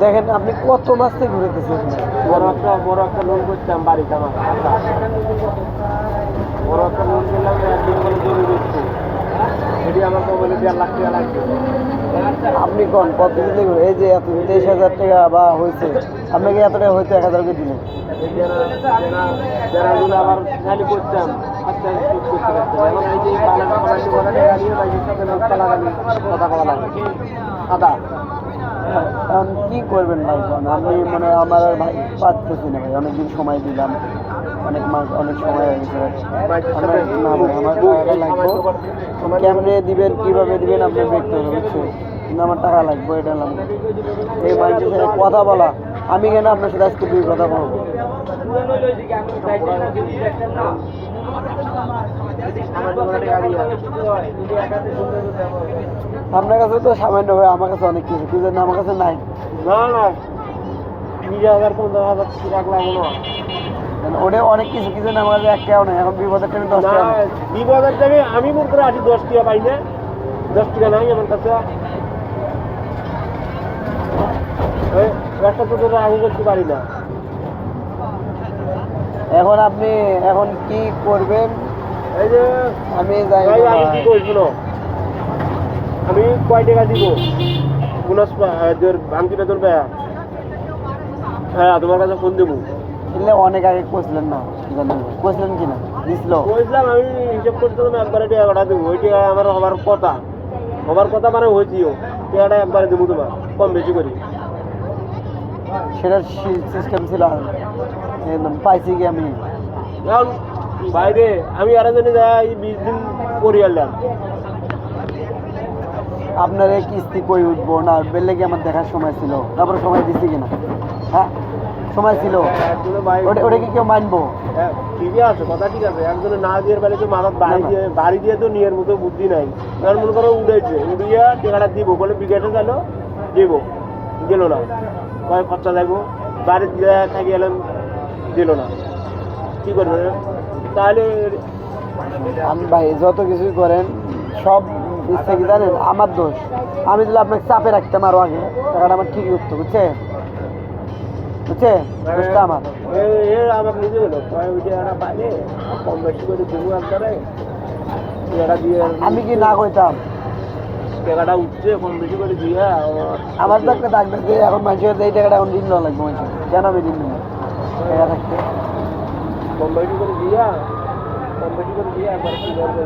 দেখেন আপনি কত মাস থেকে ঘুরেতেছেন, বড় একটা লোন করতাম বাড়িতে আমার, বড় একটা লোন করলাম একদিন বলে জমি বেচছি, এটি আমার মোবাইলে 1.5 লাখ টাকা লাগবে। আপনি কোন কতদিন ঘুরে এই যে এত 23,000 টাকা বা হয়েছে, আপনাকে এত টাকা হয়তো 1,000 করে দিলেন। যারা আবার খালি করতাম আস্তে আস্তে সুদ করতে পারতাম। এখন এই যে টাকা নিয়ে বাইকের সাথে কথা বলা লাগে আদা। এখন কি করবেন ভাই কোন, আপনি মানে আমার আর ভাই পারতেছি না ভাই, অনেকদিন সময় দিলাম, অনেক মাস অনেক সময় হয়ে গেছে না ভাই, আমার টাকা লাগবে, কেমনে দিবেন কিভাবে দিবেন আপনি দেখতে হবে বুঝছেন, কিন্তু আমার টাকা লাগবে, এটা লাগবে। এই মানুষের সাথে কথা বলা, আমি কেন আপনার সাথে আজকে 2 কথা বলবো? আপনার কাছে তো সামান্য ভাই, আমার কাছে অনেক কিছু, কিন্তু আমার কাছে নাই। না না 20,000 15,000 টাকা লাগলো না, ওটা অনেক কিছু, কিছু না আমার কাছে 1 টাকাও নাই। এখন বিপদের টাইমে 10 টাকা নাই। বিপদের টাইমে আমি মনে করে আসি 10 টাকা পাই না, 10 টাকা নাই আমার কাছে। একটা তো আমি করতে পারি না। এখন আপনি এখন কি করবেন? এই যে আমি যাই, আমি কি করবো, আমি কয় টাকা দিব বোনাস ভাঙতিটা ধরবে? হ্যাঁ তোমার কাছে ফোন দেবো। অনেক আগে কইছিলেন না, কইছিলেন কিনা দিছিল? কইছিলাম আমি হিসাব করছিলাম একবারে টাকাটা দেবো, ওই টাকা আমার হবার কথা মানে হয়েছিও, টাকাটা একবারে দেবো তোমার, কম বেশি করি। সেটার সিস্টেম ছিল, পাইছি কি আমি এখন বাইরে আমি আরো জনে যাই 20 দিন পরে এলাম। আপনার এই কিস্তি কই উঠবো না বেললে কি আমার দেখার সময় ছিল? তারপরে সময় দিচ্ছি কিনা? হ্যাঁ সময় ছিল, ওটা কি কেউ মানবো? ঠিকই আছে, কথা ঠিক আছে, একজনে না দিয়ে বেলে তো মাথার বাড়ি দিয়ে তো নিয়ের মতো বুদ্ধি নাই। কারণ মনে করো উঠেছে, উঠিয়া টাকাটা দিব বলে বিঘাটা গেল দিব, গেল না, কয় খরচা যাইব, বাড়ি দিয়ে থাকি এলাম দিল না, কি করবে তাহলে? আমি ভাই যত কিছুই করেন সব ইচ্ছা কি জানেন, আমার দোষ। আমি যদি আপনাকে চাপে রাখতাম আরো আগে, টাকাটা আমার ঠিকই উঠতো, বুঝছে বুঝছে, দোষটা আমার। আমার নিজে হলো পাইলে কম বেশি করে দেবো একবারে, আমি কি না কইতাম? টাকাটা উঠছে কম বেশি করে দিয়ে আমার তো একটা দাগ দেখে এখন মানুষের এই টাকাটা এখন ঋণ নেওয়া লাগবে মানুষের, কেন আমি ঋণ নেব টাকা থাকতে? কম বেশি করে দিয়া একবার কি করবে?